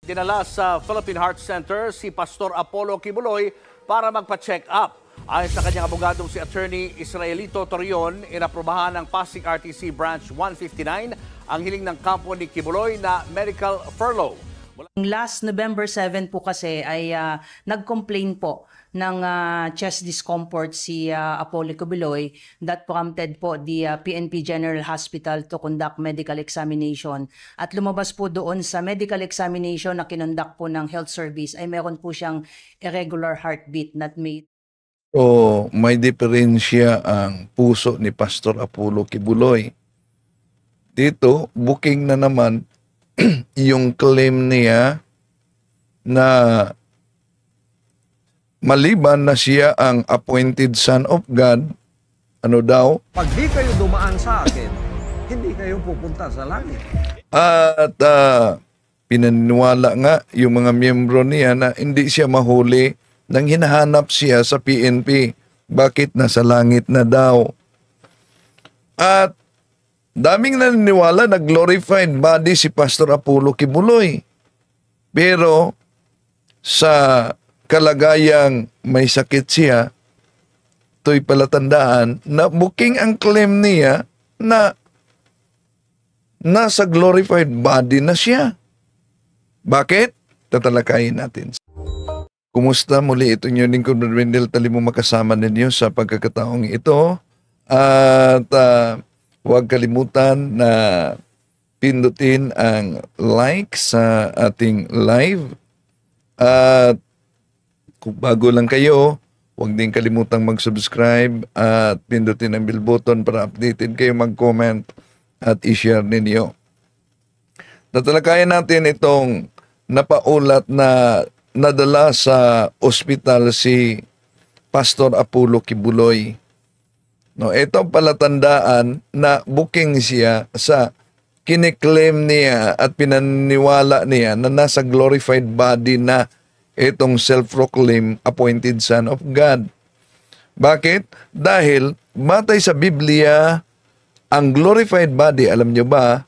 Dinala sa Philippine Heart Center si Pastor Apollo Kibuloy para magpa-check up. Ayon sa kanyang abogadong si Attorney Israelito Torion, inaprubahan ng Pasig RTC Branch 159 ang hiling ng kampo ni Kibuloy na medical furlough. Last November 7 po kasi ay nag-complain po ng chest discomfort si Apollo Kibuloy that prompted po the PNP General Hospital to conduct medical examination. At lumabas po doon sa medical examination na kinonduct po ng health service ay meron po siyang irregular heartbeat that may... So, may diferensya ang puso ni Pastor Apollo Kibuloy. Dito, booking na naman yung claim niya na maliban na siya ang appointed son of God, ano daw? Pag di kayo dumaan sa akin, hindi kayo pupunta sa langit. At pinaniwala nga yung mga miyembro niya na hindi siya mahuli nang hinahanap siya sa PNP. Bakit nasa langit na daw? At daming naniniwala na glorified body si Pastor Apollo Kibuloy. Pero sa kalagayang may sakit siya, ito'y palatandaan na booking ang claim niya na nasa glorified body na siya. Bakit? Tatalakayin natin. Kumusta? Muli ito yung lingkod na Wendell Talimo makasama ninyo sa pagkakataong ito. At huwag kalimutan na pindutin ang like sa ating live. At kung bago lang kayo, huwag din kalimutang mag-subscribe at pindutin ang bell button para updated kayo, mag-comment at i-share ninyo. Tatalakayan natin itong napaulat na nadala sa ospital si Pastor Apollo Kibuloy. No, ito palatandaan na booking siya sa kiniklaim niya at pinaniwala niya na nasa glorified body na itong self-proclaimed appointed son of God. Bakit? Dahil batay sa Biblia, ang glorified body, alam nyo ba,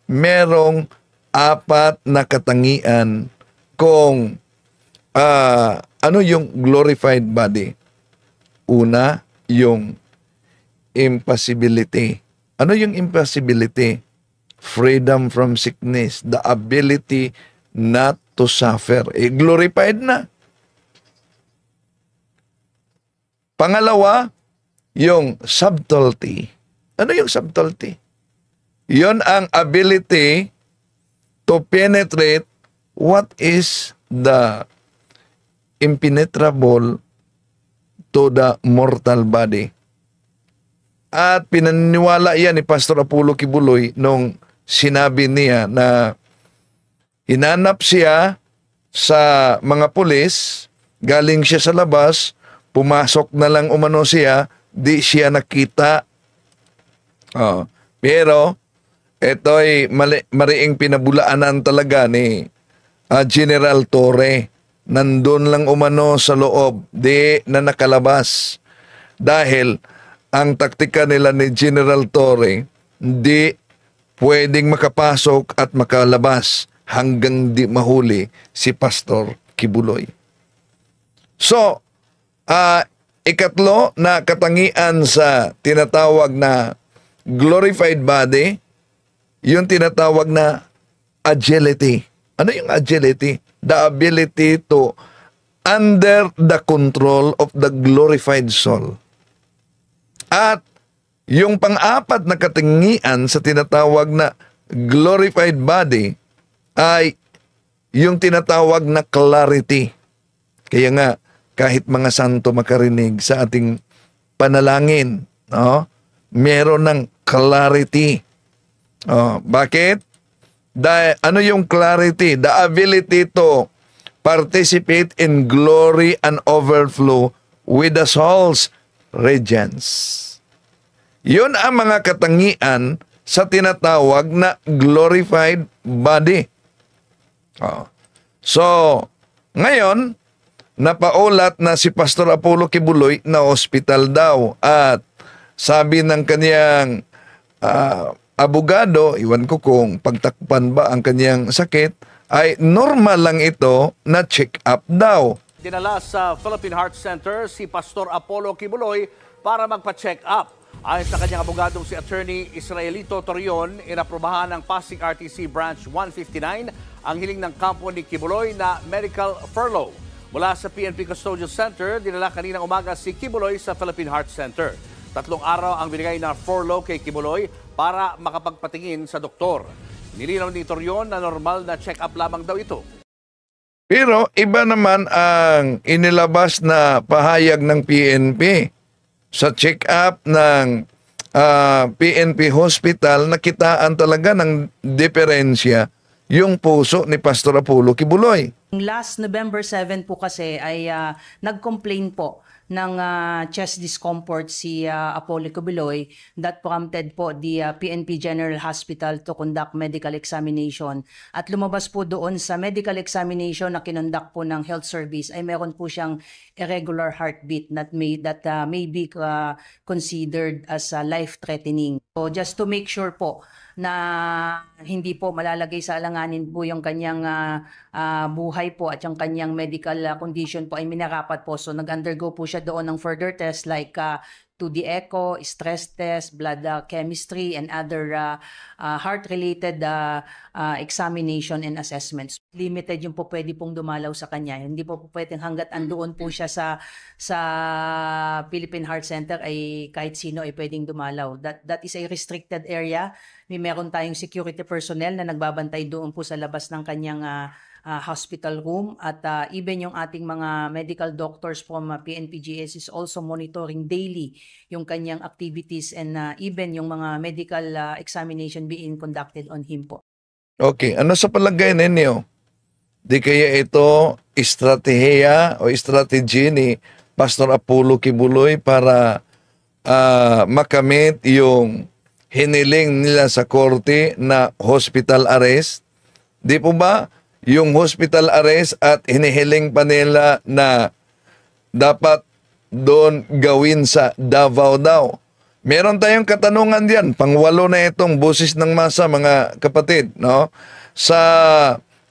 merong 4 na katangian kung ano yung glorified body. Una, yung impossibility. Ano yung impossibility? Freedom from sickness, the ability not to suffer. Glorified na. Pangalawa, yung subtlety. Ano yung subtlety? Yon ang ability to penetrate what is the impenetrable to the mortal body. At pinaniniwala yan ni Pastor Apollo Kibuloy nung sinabi niya na hinanap siya sa mga pulis, galing siya sa labas, pumasok na lang umano siya, di siya nakita. Pero ito'y mariing pinabulaanan talaga ni General Torre. Nandun lang umano sa loob, di na nakalabas. Dahil ang taktika nila ni General Torre, di pwedeng makapasok at makalabas hanggang di mahuli si Pastor Kibuloy. So, ikatlo na katangian sa tinatawag na glorified body, yung tinatawag na agility. Ano yung agility? The ability to under the control of the glorified soul. At yung pang-apat na katangian sa tinatawag na glorified body ay yung tinatawag na clarity. Kaya nga, kahit mga santo makarinig sa ating panalangin, no? Meron ng clarity. Bakit? Ano yung clarity? The ability to participate in glory and overflow with the soul's radiance. Yun ang mga katangian sa tinatawag na glorified body. So, ngayon, napaulat na si Pastor Apollo Kibuloy na hospital daw at sabi ng kaniyang abogado, iwan ko kung pagtakpan ba ang kanyang sakit, ay normal lang ito na check up daw. Dinala sa Philippine Heart Center si Pastor Apollo Kibuloy para magpa-check up. Ayon sa kanyang abogadong si Attorney Israelito Torion, inaprubahan ng Pasig RTC Branch 159 ang hiling ng kampo ni Kibuloy na medical furlough. Mula sa PNP Custodial Center, dinala kaninang umaga si Kibuloy sa Philippine Heart Center. 3 araw ang binigay na furlough kay Kibuloy para makapagpatingin sa doktor. Nilinaw ni Torion na normal na check-up lamang daw ito. Pero iba naman ang inilabas na pahayag ng PNP. Sa check-up ng PNP Hospital, nakitaan talaga ng diferensya yung puso ni Pastor Apollo Kibuloy. Last November 7 po kasi ay nag-complain po ng chest discomfort si Apollo Kibuloy that prompted po the PNP General Hospital to conduct medical examination. At lumabas po doon sa medical examination na kinonduct po ng health service ay meron po siyang irregular heartbeat that may be considered as life-threatening. So just to make sure po na hindi po malalagay sa alanganin po yung kanyang buhay po at yung kanyang medical condition po ay minarapat po. So nag-undergo po siya doon ng further tests like 2D echo, stress test, blood chemistry, and other heart-related examination and assessments. Limited yung po pwede pong dumalaw sa kanya. Hindi po pwedeng hanggat andoon po siya sa Philippine Heart Center ay kahit sino ay pwedeng dumalaw. That is a restricted area. Meron tayong security personnel na nagbabantay doon po sa labas ng kanyang hospital room at even yung ating mga medical doctors from PNPGS is also monitoring daily yung kanyang activities and even yung mga medical examination being conducted on him po. Okay, ano sa palagay ninyo? Di kaya ito estratehiya o strategy ni Pastor Apollo Kibuloy para makamit yung hiniling nila sa korte na hospital arrest? Di po ba yung hospital arrest at hinihiling pa nila na dapat doon gawin sa Davao daw? Meron tayong katanungan diyan, pangwalo na itong Busis ng Masa, mga kapatid, no? Sa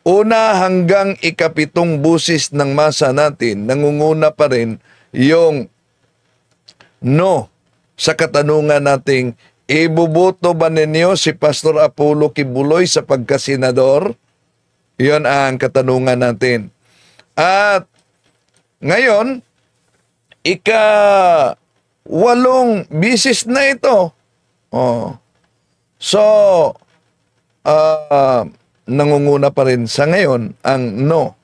una hanggang ikapitong Busis ng Masa natin, nangunguna pa rin yung no sa katanungan nating, ibuboto ba ninyo si Pastor Apollo Kibuloy sa pagkasenador? Iyon ang katanungan natin. At ngayon, ika-8 bisis na ito. So, nangunguna pa rin sa ngayon ang no.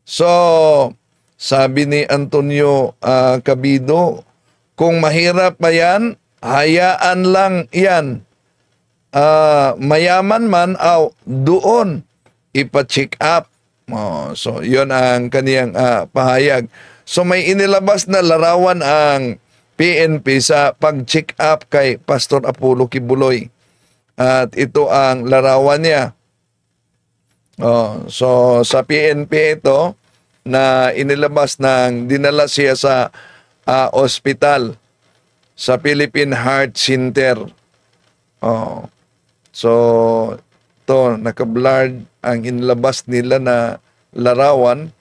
So, sabi ni Antonio Cabido, kung mahirap pa yan, hayaan lang yan. Mayaman man, doon ipa-check up. So, yun ang kaniyang pahayag. So, may inilabas na larawan ang PNP sa pag-check up kay Pastor Apollo Kibuloy. At ito ang larawan niya. So, sa PNP ito, na inilabas ng dinala siya sa ospital sa Philippine Heart Center. So, ito, naka-blurred ang inilabas nila na larawan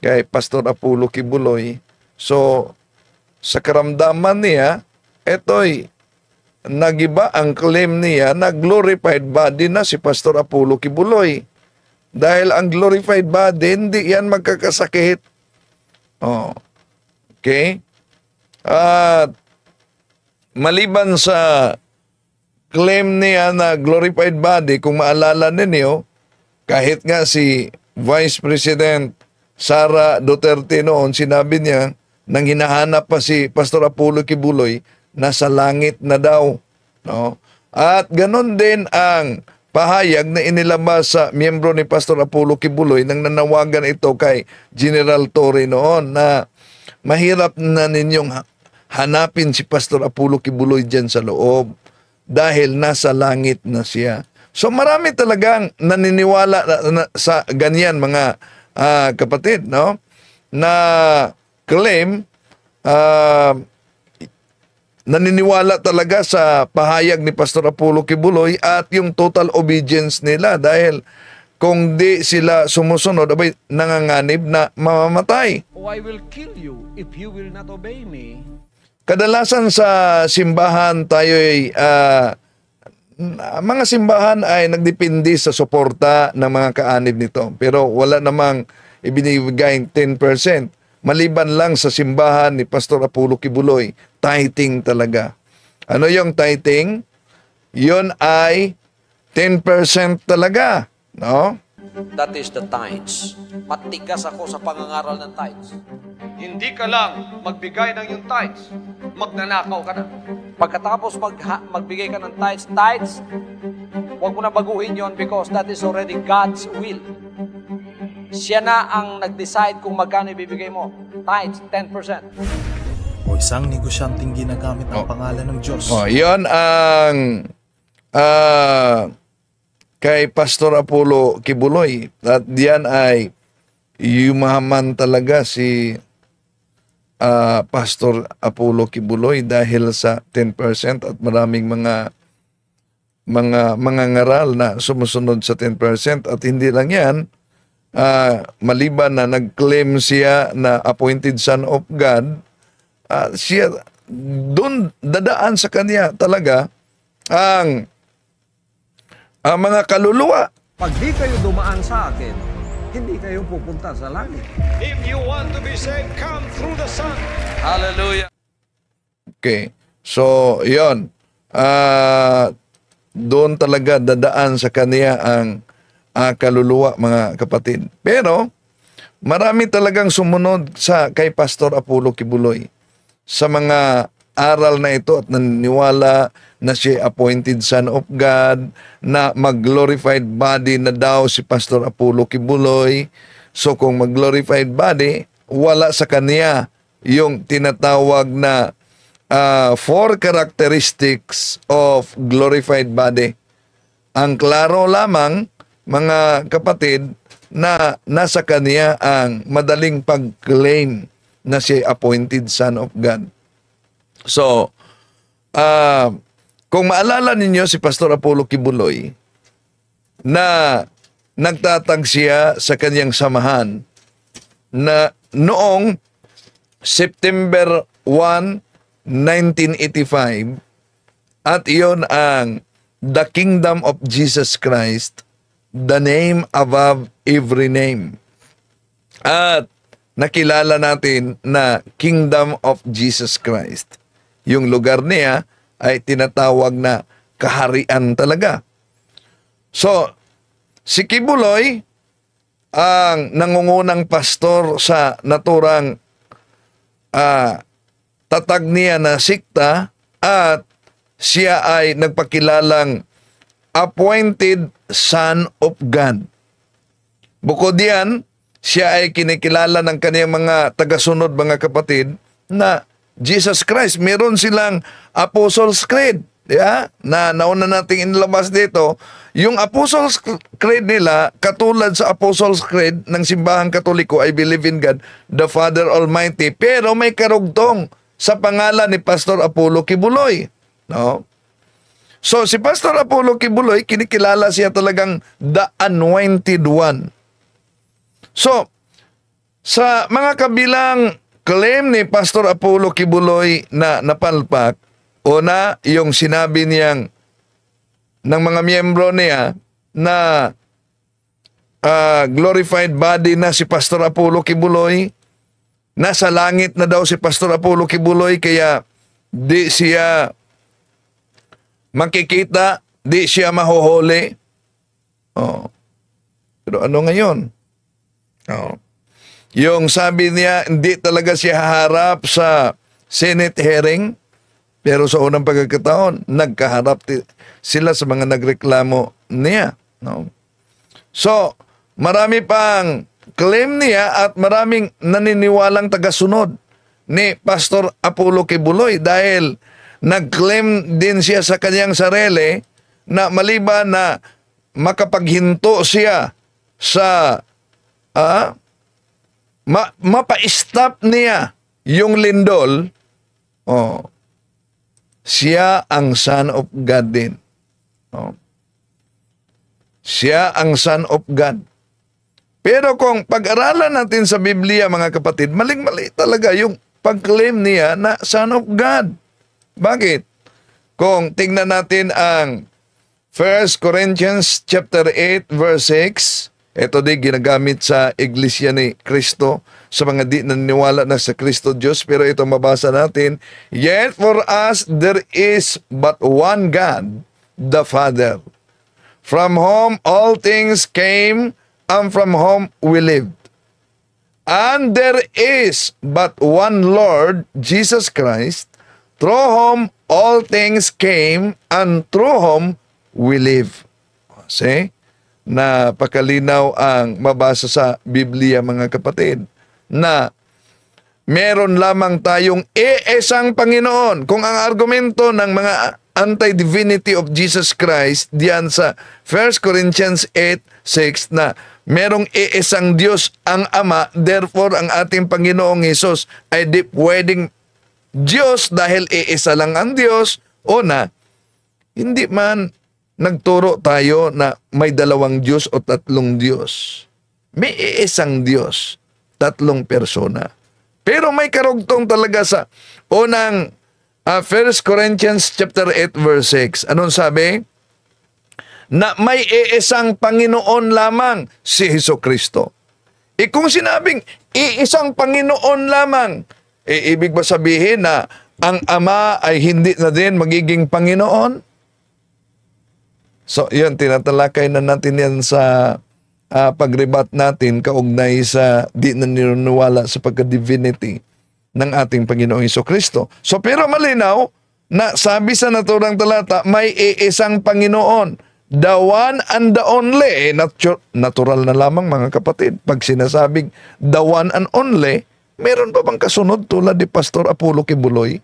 kay Pastor Apollo Kibuloy. So, sa karamdaman niya, ito'y nagiba ang claim niya na glorified body na si Pastor Apollo Kibuloy. Dahil ang glorified body, hindi yan magkakasakit. Okay? At maliban sa claim niya na glorified body, kung maalala ninyo, kahit nga si Vice President Sara Duterte noon, sinabi niya, nang hinahanap pa si Pastor Apollo Kibuloy, nasa langit na daw. No? At ganon din ang pahayag na inilabas sa miyembro ni Pastor Apollo Kibuloy nang nanawagan ito kay General Torre noon na mahirap na ninyong hanapin si Pastor Apollo Kibuloy dyan sa loob dahil nasa langit na siya. So marami talagang naniniwala sa ganyan, mga kapatid, no? Na claim naniniwala talaga sa pahayag ni Pastor Apollo Kibuloy at yung total obedience nila dahil kung di sila sumusunod, abay, nanganganib na mamamatay. Oh, I will kill you if you will not obey me. Kadalasan sa simbahan tayo'y mga simbahan ay nagdepende sa suporta ng mga kaanib nito. Pero wala namang ibinibigay 10%. Maliban lang sa simbahan ni Pastor Apollo Kibuloy, tithing talaga. Ano yung tithing? Yun ay 10% talaga. No? That is the tithes. Matigas ako sa pangangaral ng tithes. Hindi ka lang magbigay ng yung tithes, magnanakaw ka na. Pagkatapos magbigay ka ng tithes, huwag mo na baguhin yon because that is already God's will. Siya na ang nag-decide kung magkano ibibigay mo. Tithes, 10%. O isang negosyanteng ginagamit ang pangalan ng Diyos. Yon ang kay Pastor Apollo Kibuloy. At diyan ay yumaman talaga si Pastor Apollo Kibuloy dahil sa 10% at maraming mga ngaral na sumusunod sa 10% at hindi lang yan, maliban na nag-claim siya na appointed son of God, siya doon dadaan sa kanya talaga ang mga kaluluwa. Pag di kayo dumaan sa akin, hindi kayo pupunta sa langit. If you want to be saved, come through the Son. Hallelujah. Okay. So, yon. Doon talaga dadaan sa kanya ang kaluluwa, mga kapatid. Pero, marami talagang sumunod kay Pastor Apollo Kibuloy sa mga aral na ito at naniniwala na siya appointed son of God, na mag-glorified body na daw si Pastor Apollo Kibuloy. So kung mag-glorified body, wala sa kanya yung tinatawag na 4 characteristics of glorified body. Ang klaro lamang, mga kapatid, na nasa kanya ang madaling pag-claim na siya appointed son of God. So, kung maalala ninyo si Pastor Apollo Kibuloy na nagtatag siya sa kanyang samahan na noong September 1, 1985 at iyon ang The Kingdom of Jesus Christ, the name above every name. At nakilala natin na Kingdom of Jesus Christ. Yung lugar niya ay tinatawag na kaharian talaga. So, si Kibuloy ang nangungunang pastor sa naturang tatag niya na sikta at siya ay nagpakilalang appointed son of God. Bukod diyan, siya ay kinikilala ng kaniyang mga tagasunod, mga kapatid, na Jesus Christ, meron silang Apostles' Creed. Yeah? Na nauna nating inilabas dito, yung Apostles' Creed nila, katulad sa Apostles' Creed ng Simbahang Katoliko, I believe in God, the Father Almighty, pero may karugtong sa pangalan ni Pastor Apollo Kibuloy. No? So, si Pastor Apollo Kibuloy, kinikilala siya talagang the Anointed One. So, sa mga kabilang claim ni Pastor Apollo Kibuloy na napalpak, una, yung sinabi niyang ng mga miyembro niya na glorified body na si Pastor Apollo Kibuloy, nasa langit na daw si Pastor Apollo Kibuloy, kaya di siya makikita, di siya mahuhuli. Oh. Pero ano ngayon? Oh. Yung sabi niya, hindi talaga siya haharap sa Senate hearing, pero sa unang pagkakataon, nagkaharap sila sa mga nagreklamo niya. No? So, marami pang claim niya at maraming naniniwalang tagasunod ni Pastor Apollo Kibuloy dahil nag-claim din siya sa kanyang sarili na maliban na makapaghinto siya sa mapa-stop niya yung lindol, siya ang Son of God din. No? Siya ang Son of God. Pero kung pag-aralan natin sa Biblia, mga kapatid, maling-mali talaga yung pag-claim niya na Son of God. Bakit? Kung tingnan natin ang 1 Corinthians chapter 8 verse 6, ito din ginagamit sa Iglesia ni Cristo sa mga di naniniwala na sa Kristo Diyos. Pero ito mabasa natin, yet for us there is but one God, the Father, from whom all things came and from whom we lived. And there is but one Lord, Jesus Christ, through whom all things came and through whom we live. See? Napakalinaw ang mabasa sa Biblia, mga kapatid, na meron lamang tayong iisang Panginoon. Kung ang argumento ng mga anti-divinity of Jesus Christ diyan sa 1 Corinthians 8:6 na merong iisang Diyos ang Ama, therefore ang ating Panginoong Hesus ay di pwedeng Diyos dahil iisa lang ang Diyos, o na hindi man nagturo tayo na may dalawang Diyos o tatlong Diyos. May iisang Diyos, tatlong persona. Pero may karugtong talaga sa unang 1 Corinthians chapter 8 verse 6. Anong sabi? Na may iisang Panginoon lamang, si Hesukristo. Kung sinabing iisang Panginoon lamang, ibig ba sabihin na ang Ama ay hindi na din magiging Panginoon? So, yun, tinatalakay na natin yan sa pagribat natin kaugnay sa di naniniwala sa pagka-divinity ng ating Panginoong Hesukristo. So, pero malinaw na sabi sa naturang talata, may iisang Panginoon, the one and the only. Natural na lamang, mga kapatid. Pag sinasabing the one and only, meron pa bang kasunod tulad ni Pastor Apollo Kibuloy?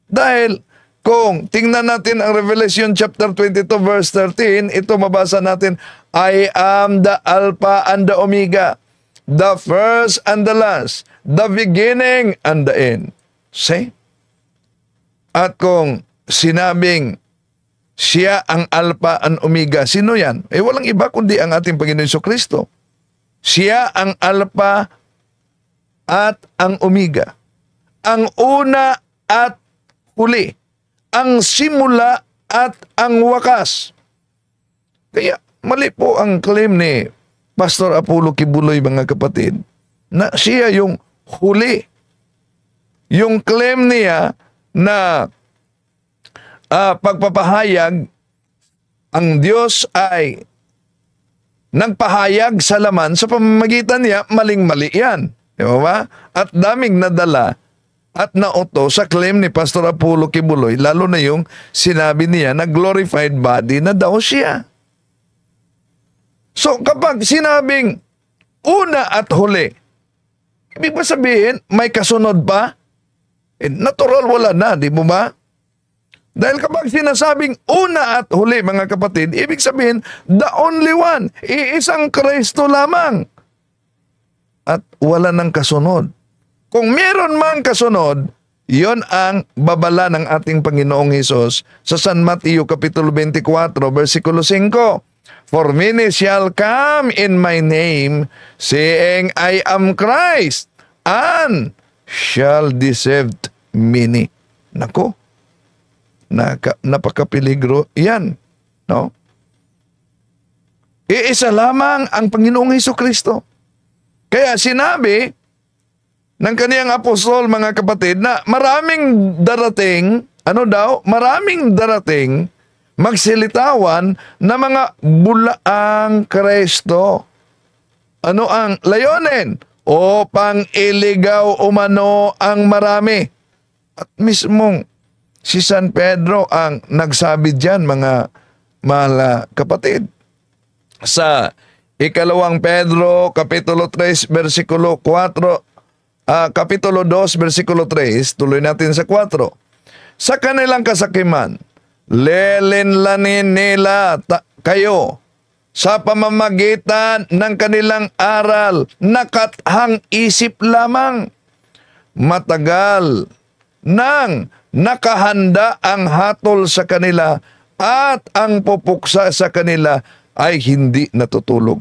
Dahil kung tingnan natin ang Revelation chapter 22 verse 13, ito mabasa natin, I am the Alpha and the Omega, the first and the last, the beginning and the end. See? At kung sinabing siya ang Alpha and Omega, sino yan? Walang iba kundi ang ating Panginoon Jesucristo. Siya ang Alpha at ang Omega, ang una at huli, ang simula at ang wakas. Kaya mali po ang claim ni Pastor Apollo Kibuloy, mga kapatid, na siya yung huli. Yung claim niya na pagpapahayag, ang Diyos ay nagpahayag sa laman sa pamamagitan niya, maling-mali yan. Di ba? At daming nadala at nauto sa claim ni Pastor Apollo Kibuloy, lalo na yung sinabi niya na glorified body na daw siya. So kapag sinabing una at huli, ibig ba sabihin may kasunod pa? Natural wala na, di mo ba? Dahil kapag sinasabing una at huli, mga kapatid, ibig sabihin the only one, iisang Kristo lamang. At wala ng kasunod. Kung meron mang kasunod, yon ang babala ng ating Panginoong Hesus sa San Mateo Kapitulo 24, versikulo 5. For many shall come in my name, saying, I am Christ, and shall deceive many. Nako, napakapiligro yan. No? Iisa lamang ang Panginoong Hesukristo. Kaya sinabi ng kaniyang apostol, mga kapatid, na maraming darating, maraming darating magsilitawan na mga bulaang Kristo. Ano ang layunin? Upang iligaw umano ang marami. At mismong si San Pedro ang nagsabi diyan, mga mahal kapatid. Sa ikalawang Pedro, Kapitulo 3, versikulo 4, Kapitulo 2, versikulo 3, tuloy natin sa 4. Sa kanilang kasakiman, lelinlanin nila kayo sa pamamagitan ng kanilang aral na kathang isip lamang. Matagal nang nakahanda ang hatol sa kanila at ang pupuksa sa kanila ay hindi natutulog.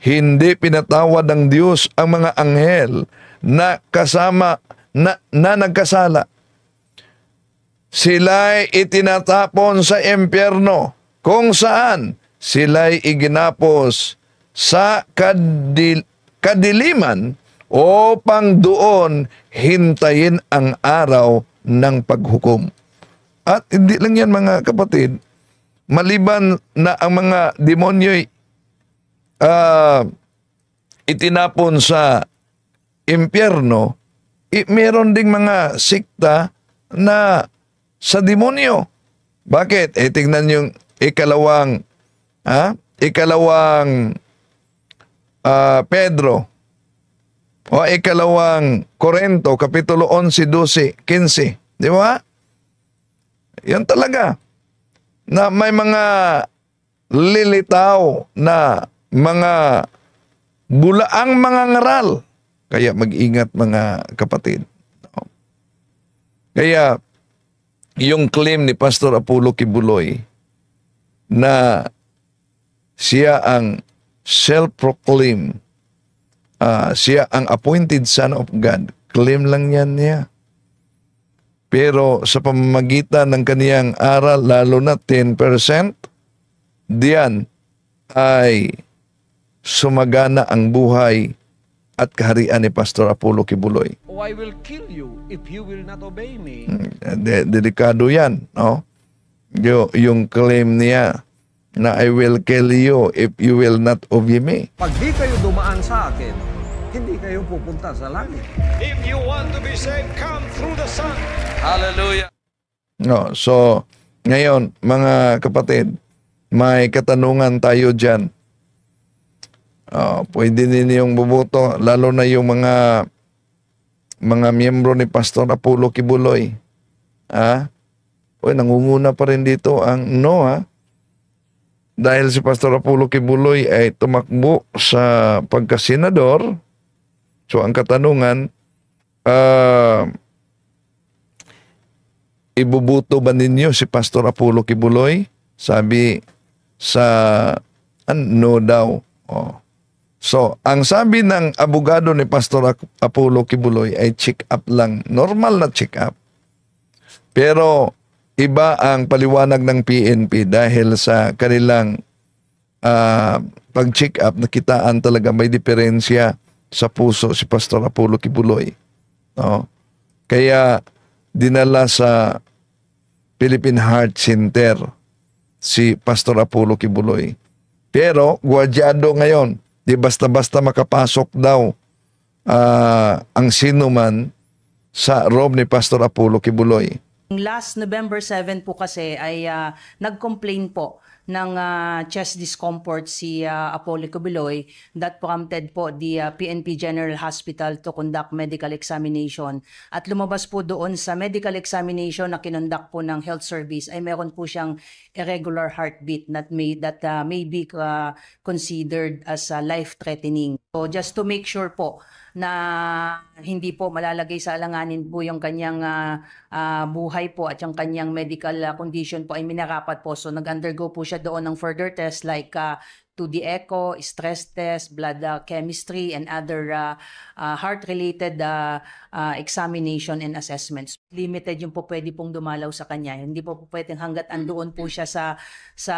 Hindi pinatawad ng Diyos ang mga anghel na kasama na nagkasala. Sila'y itinatapon sa impyerno kung saan sila'y iginapos sa kadiliman upang doon hintayin ang araw ng paghukom. At hindi lang yan mga kapatid, maliban na ang mga demonyo'y itinapon sa impyerno, meron ding mga sikta na sa demonyo. Bakit? Tingnan yung ikalawang Pedro o ikalawang Korinto, Kapitulo 11, 12, 15. Di ba? Yan talaga. Na may mga lilitaw na mga bulaang mga ngaral. Kaya mag-ingat mga kapatid. Kaya yung claim ni Pastor Apollo Kibuloy na siya ang self-proclaim, siya ang appointed son of God, claim lang yan niya. Pero sa pamamagitan ng kaniyang aral, lalo na 10%, diyan ay sumagana ang buhay at kaharian ni Pastor Apollo Kibuloy. Oh, I will kill you if you will not obey me. Delikado yan, no? Yung claim niya na I will kill you if you will not obey me. Pag di kayo dumaan sa akin, hindi kayo pupunta sa langit. If you want to be saved, come through the sun. Hallelujah. No, so ngayon mga kapatid, may katanungan tayo dyan. Pwede ninyong bubuto, lalo na yung mga miyembro ni Pastor Apollo Kibuloy. Nangunguna pa rin dito ang no, dahil si Pastor Apollo Kibuloy ay tumakbo sa pagkasenador. So ang katanungan, ibubuto ba ninyo si Pastor Apollo Kibuloy? Sabi sa no daw. So, ang sabi ng abogado ni Pastor Apollo Kibuloy ay check-up lang. Normal na check-up. Pero iba ang paliwanag ng PNP dahil sa kanilang pag-check-up, nakitaan talaga may diferensya sa puso si Pastor Apollo Kibuloy. Kaya dinala sa Philippine Heart Center si Pastor Apollo Kibuloy. Pero gwardyado ngayon. Di basta-basta makapasok daw ang sinuman sa room ni Pastor Apollo Kibuloy. Last November 7 po kasi ay nag-complain po ng chest discomfort si Apollo Kibuloy that prompted po the PNP General Hospital to conduct medical examination. At lumabas po doon sa medical examination na kinonduct po ng health service ay meron po siyang irregular heartbeat that may be considered as life-threatening. So just to make sure po na hindi po malalagay sa alanganin po yung kanyang buhay po at yung kanyang medical condition po ay minarapat po. So nag-undergo po siya doon ng further tests like 2D echo, stress test, blood chemistry, and other heart-related examination and assessments. Limited yung po pwede pong dumalaw sa kanya. Hindi po pwedeng hanggat andoon po siya sa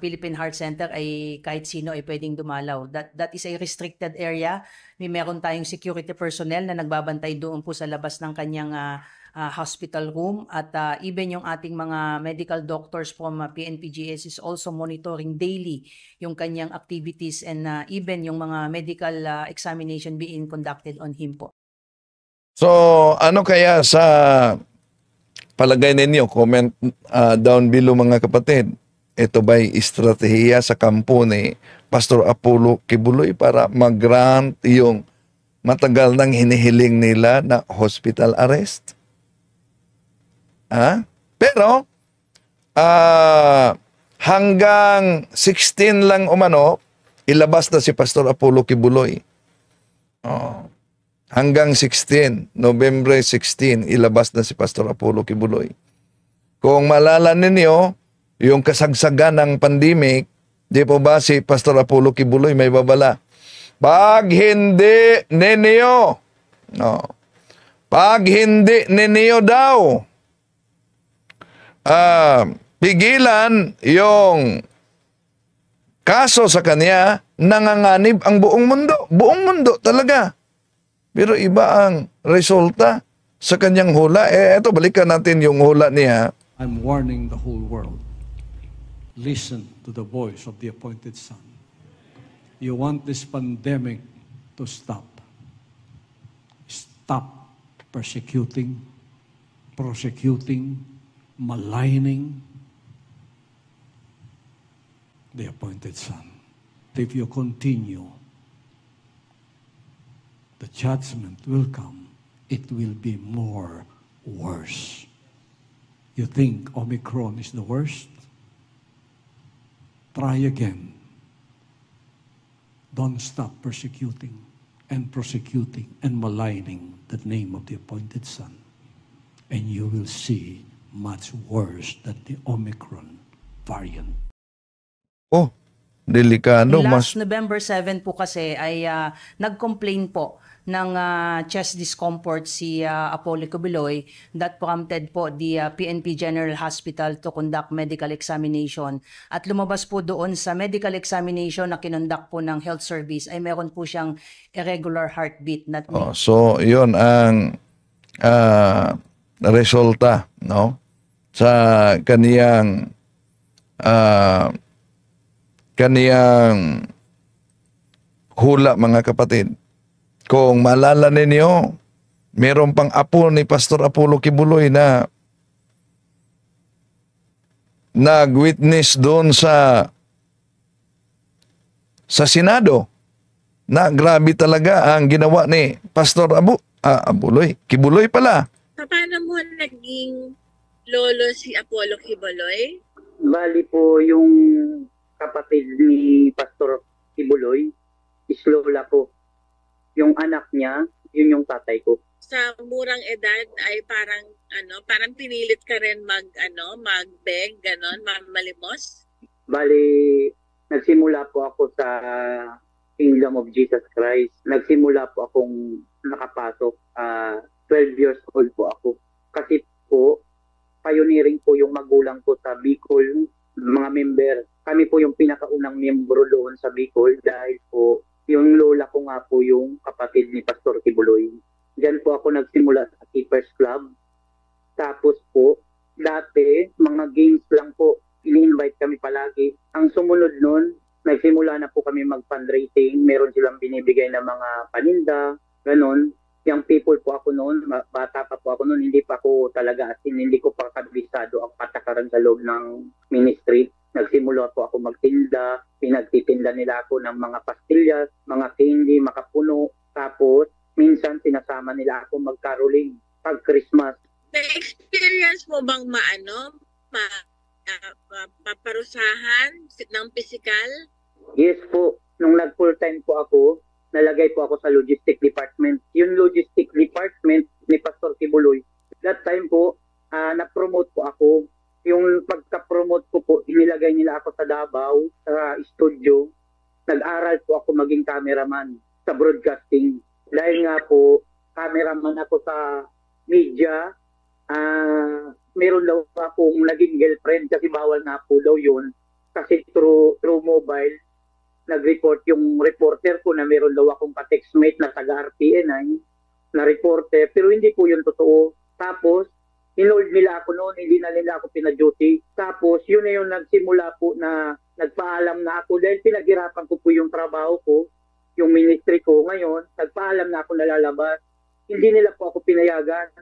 Philippine Heart Center ay kahit sino ay pwedeng dumalaw. That is a restricted area. Meron tayong security personnel na nagbabantay doon po sa labas ng kanyang hospital room at even yung ating mga medical doctors from PNPGS is also monitoring daily yung kanyang activities and even yung mga medical examination being conducted on him po. So ano kaya sa palagay ninyo, comment down below mga kapatid, ito ba'y estratehiya sa kampo ni Pastor Apollo Kibuloy para mag-grant yung matagal nang hinihiling nila na hospital arrest? Pero hanggang 16 lang umano, ilabas na si Pastor Apollo Kibuloy. hanggang 16, November 16, ilabas na si Pastor Apollo Kibuloy. Kung maalala ninyo, yung kasagsagan ng pandemic, di po ba si Pastor Apollo Kibuloy may babala? Pag hindi ninyo, no, pag hindi ninyo daw, pigilan yung kaso sa kanya, nanganganib ang buong mundo. Buong mundo talaga. Pero iba ang resulta sa kanyang hula. Eto, balikan natin yung hula niya. I'm warning the whole world. Listen to the voice of the appointed Son. You want this pandemic to stop. Stop persecuting, prosecuting, maligning the appointed Son. If you continue, the judgment will come. It will be more worse. You think Omicron is the worst? Try again. Don't stop persecuting and prosecuting and maligning the name of the appointed Son. And you will see much worse than the Omicron variant. Oh, delikado. Last November 7 po kasi ay nag-complain po ng chest discomfort si Apollo Kibuloy that prompted po the PNP General Hospital to conduct medical examination. At lumabas po doon sa medical examination na kinonduct po ng health service ay meron po siyang irregular heartbeat. So, yun ang resulta, no? Sa kaniyang hula, mga kapatid. Kung maalala ninyo, meron pang apo ni Pastor Apollo Kibuloy na nag-witness doon sa Senado na grabe talaga ang ginawa ni Pastor Abuloy. Kibuloy pala. Paano mo naging lolo si Apollo Kibuloy? Bali po yung kapatid ni Pastor Kibuloy, is lola ko. Yung anak niya, yun yung tatay ko. Sa murang edad ay parang pinilit ka rin mag-beg, malimos? Bali, nagsimula po ako sa Kingdom of Jesus Christ. Nagsimula po akong nakapasok. 12 years old po ako. Kasi po, pioneering po yung magulang ko sa Bicol, mga member. Kami po yung pinakaunang miyembro doon sa Bicol dahil po yung lola ko nga po yung kapatid ni Pastor Kibuloy. Diyan po ako nagsimula sa Keepers Club. Tapos po, dati, mga games lang po, ini-invite kami palagi. Ang sumunod nun, nagsimula na po kami mag-fundraising. Meron silang binibigay na mga paninda, ganun. Young people po ako noon, bata pa po ako noon, hindi pa ako talaga, hindi ko pa kabisado ang patakaran sa loob ng ministry. Nagsimula po ako magtinda, pinagtitinda nila ako ng mga pastillas, mga candy, makapuno. Tapos, minsan sinasama nila ako mag-caroling pag Christmas. Na-experience mo bang paparusahan ng physical? Yes po. Nung nag-full time po ako, nalagay po ako sa logistic department. Yung logistic department ni Pastor Kibuloy, that time po, na-promote po ako. Yung pagka-promote ko po, inilagay nila ako sa Davao, sa studio. Nag-aral po ako maging cameraman sa broadcasting. Dahil nga po, cameraman ako sa media, meron daw akong naging girlfriend kasi bawal na po daw yun. Kasi through mobile, nag-report yung reporter ko na meron daw akong ka-textmate na taga-RPN na reporter. Pero hindi po yun totoo. Tapos, inold nila ako noon, hindi na nila ako pina-duty. Tapos, yun na yung nagsimula po na nagpaalam na ako. Dahil pinaghirapan ko po yung trabaho ko, yung ministry ko ngayon, nagpaalam na ako nalalabas. Hindi nila po ako pinayagan.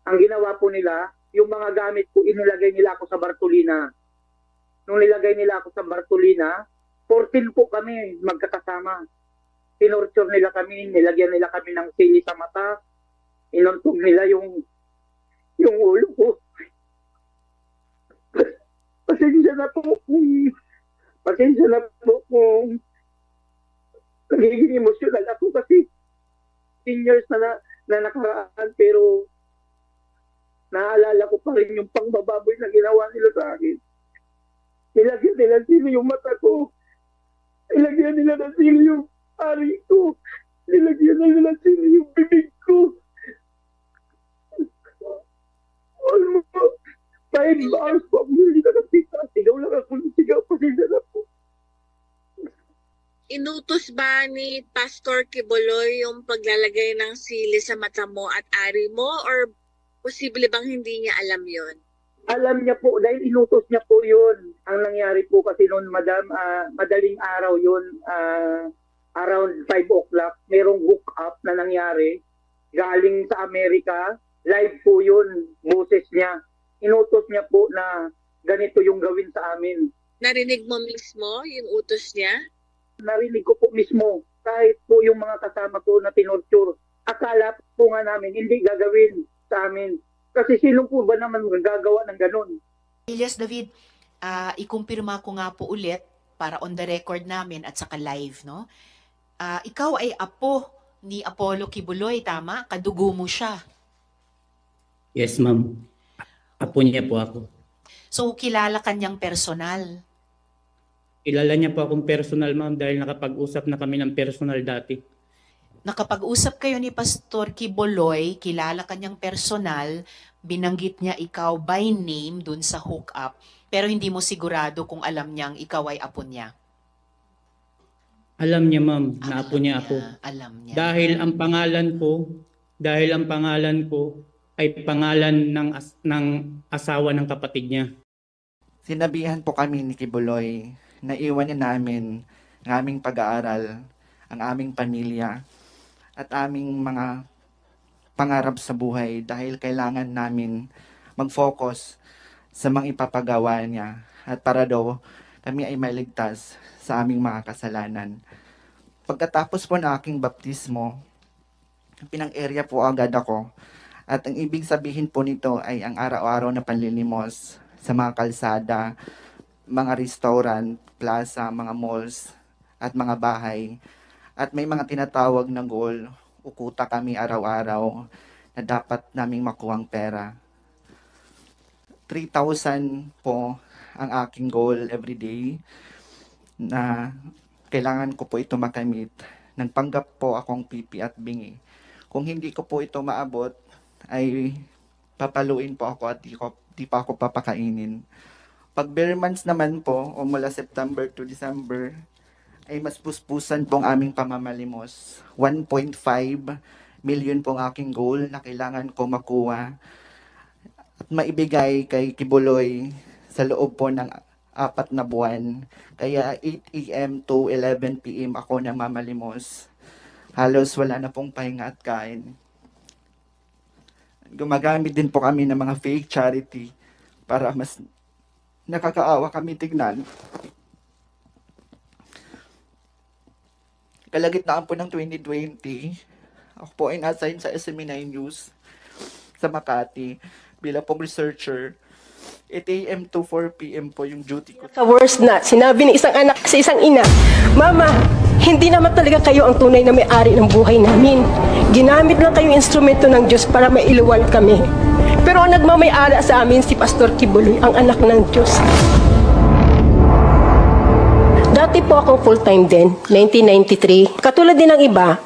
Ang ginawa po nila, yung mga gamit ko, inilagay nila ako sa Bartolina. Nung nilagay nila ako sa Bartolina, 14 po kami magkakasama. Tinorture nila kami, nilagyan nila kami ng sili sa mata, inuntog nila yung ulo ko. Pasensya na po kung nagiging emosyonal ako kasi 15 years na nakaraan, pero naalala ko pa rin yung pangbababoy na ginawa nila sa akin. Nilagyan nila ng sili yung mata ko. Nilagyan nila ng sili yung ari ko. Nilagyan nila ng sili yung bibig ko. Almost 5 hours po ako hindi nakakita. Sigaw lang ako, sigaw pa sila na po. Inutos ba ni Pastor Quiboloy yung paglalagay ng sili sa mata mo at ari mo, or posible bang hindi niya alam yon? Alam niya po, dahil inutos niya po yun. Ang nangyari po kasi noon, madam, madaling araw yun, around 5 o'clock, merong hook up na nangyari. Galing sa Amerika, live po yun, boses niya. Inutos niya po na ganito yung gawin sa amin. Narinig mo mismo yung utos niya? Narinig ko po mismo, kahit po yung mga kasama ko na tinorture, akala po nga namin hindi gagawin sa amin. Kasi sino po ba naman gagawa ng ganun? Elias David, ikumpirma ko nga po ulit para on the record namin at saka live, no? Ikaw ay apo ni Apollo Quiboloy, tama? Kadugo mo siya. Yes, ma'am. Apo niya po ako. So, kilala kanyang personal? Kilala niya po akong personal, ma'am, dahil nakapag-usap na kami ng personal dati. Nakapag-usap kayo ni Pastor Quiboloy, kilala kanyang personal, binanggit niya ikaw by name dun sa hookup, pero hindi mo sigurado kung alam niyang ikaw ay apo niya. Alam niya, ma'am, na apo niya ako. Alam niya. Dahil ang pangalan ko ay pangalan ng asawa ng kapatid niya. Sinabihan po kami ni Quiboloy na iwan niya namin ang aming pag-aaral, ang aming pamilya, at aming mga pangarap sa buhay dahil kailangan namin mag-focus sa mga ipapagawa niya at para daw kami ay maligtas sa aming mga kasalanan. Pagkatapos po ng aking baptismo, pinang-area po agad ako at ang ibig sabihin po nito ay ang araw-araw na panlilimos sa mga kalsada, mga restaurant, plaza, mga malls at mga bahay. At may mga tinatawag na goal, ukuta kami araw-araw na dapat naming makuhang pera. 3,000 po ang aking goal everyday na kailangan ko po ito makamit. Nagpanggap po akong pipi at bingi. Kung hindi ko po ito maabot, ay papaluin po ako at di pa ako papakainin. Pag bare months naman po, o mula September to December, ay mas puspusan pong aming pamamalimos. 1.5 million pong aking goal na kailangan ko makuha at maibigay kay Quiboloy sa loob po ng 4 na buwan. Kaya 8 a.m. to 11 p.m. ako namamalimos. Halos wala na pong pahinga at kain. Gumagamit din po kami ng mga fake charity para mas nakakaawa kami tignan. Kalagitnaan po ng 2020, ako po ay na-assign sa SME9 News sa Makati bilang pong researcher. 8 a.m. to 4 p.m. po yung duty ko. Sa worst na, sinabi ng isang anak sa isang ina, Mama, hindi naman talaga kayo ang tunay na may-ari ng buhay namin. Ginamit lang kayong instrumento ng Diyos para mailuwal kami. Pero ang nagmamay-ari sa amin si Pastor Quiboloy, ang anak ng Diyos. Dati po akong full-time din, 1993. Katulad din ng iba,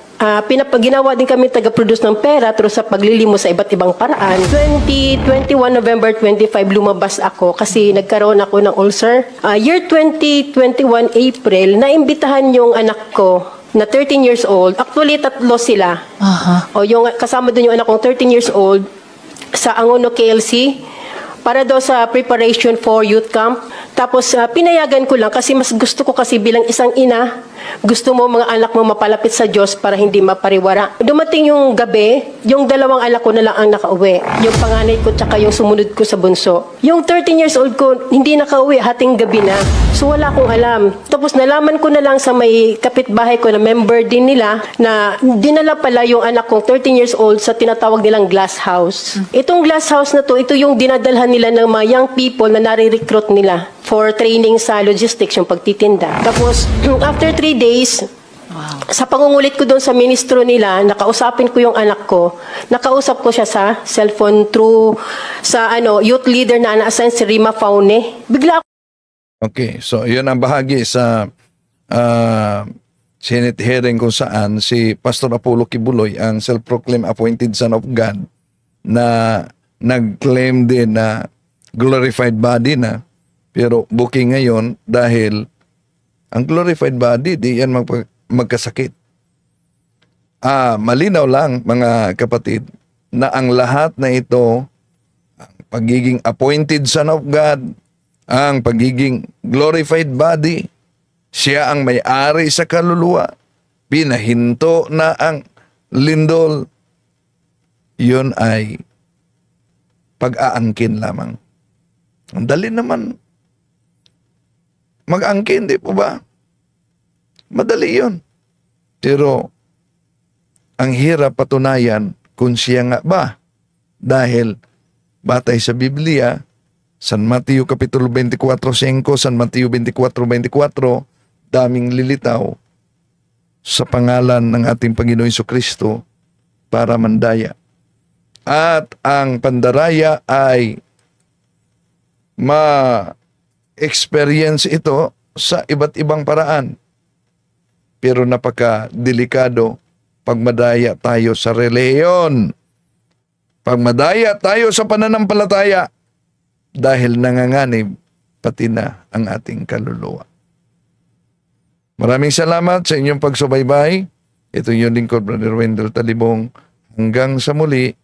pinapaginawa din kami taga-produce ng pera through sa paglilimo sa iba't ibang paraan. 2021 November 25 lumabas ako kasi nagkaroon ako ng ulcer. Year 2021 April, naimbitahan yung anak ko na 13 years old. Actually, 3 sila. O yung kasama doon yung anak kong 13 years old sa Angono KLC para daw sa preparation for youth camp. Tapos pinayagan ko lang kasi mas gusto ko kasi bilang isang ina, gusto mo mga anak mo mapalapit sa Diyos para hindi mapariwara. Dumating yung gabi, yung 2 anak ko na lang ang nakauwi. Yung panganay ko tsaka yung sumunod ko sa bunso. Yung 13 years old ko, hindi nakauwi, hating gabi na. So wala akong alam. Tapos nalaman ko na lang sa may kapitbahay ko na member din nila na dinala pala yung anak kong 13 years old sa tinatawag nilang glass house. Itong glass house na to, ito yung dinadalhan nila ng mga young people na nare-recruit nila for training sa logistics, yung pagtitinda. Tapos, after 3 days, Sa pangungulit ko doon sa ministro nila, nakausapin ko yung anak ko. Nakausap ko siya sa cellphone through sa youth leader na na-assign si Rima Faune. Bigla Okay, so yun ang bahagi sa Senate hearing kung saan si Pastor Apollo Kibuloy, ang self-proclaimed appointed son of God, na nag-claim din na glorified body na, pero booking ngayon dahil ang glorified body, di yan magkasakit. Malinaw lang mga kapatid na ang lahat na ito, ang pagiging appointed son of God, ang pagiging glorified body, siya ang may-ari sa kaluluwa, pinahinto na ang lindol, yun ay pag-aangkin lamang. Ang dali naman mag-angkin, di po ba? Madali yun. Pero ang hirap patunayan kung siya nga ba. Dahil batay sa Biblia, San Mateo Kapitulo 24:5, San Mateo 24:24, daming lilitaw sa pangalan ng ating Panginoon Jesucristo para mandaya. At ang pandaraya ay ma-experience ito sa iba't ibang paraan. Pero napaka-delikado pag madaya tayo sa relihiyon. Pag madaya tayo sa pananampalataya dahil nanganganib pati na ang ating kaluluwa. Maraming salamat sa inyong pagsubaybay. Ito yung lingkod, Brother Wendell Talibong. Hanggang sa muli.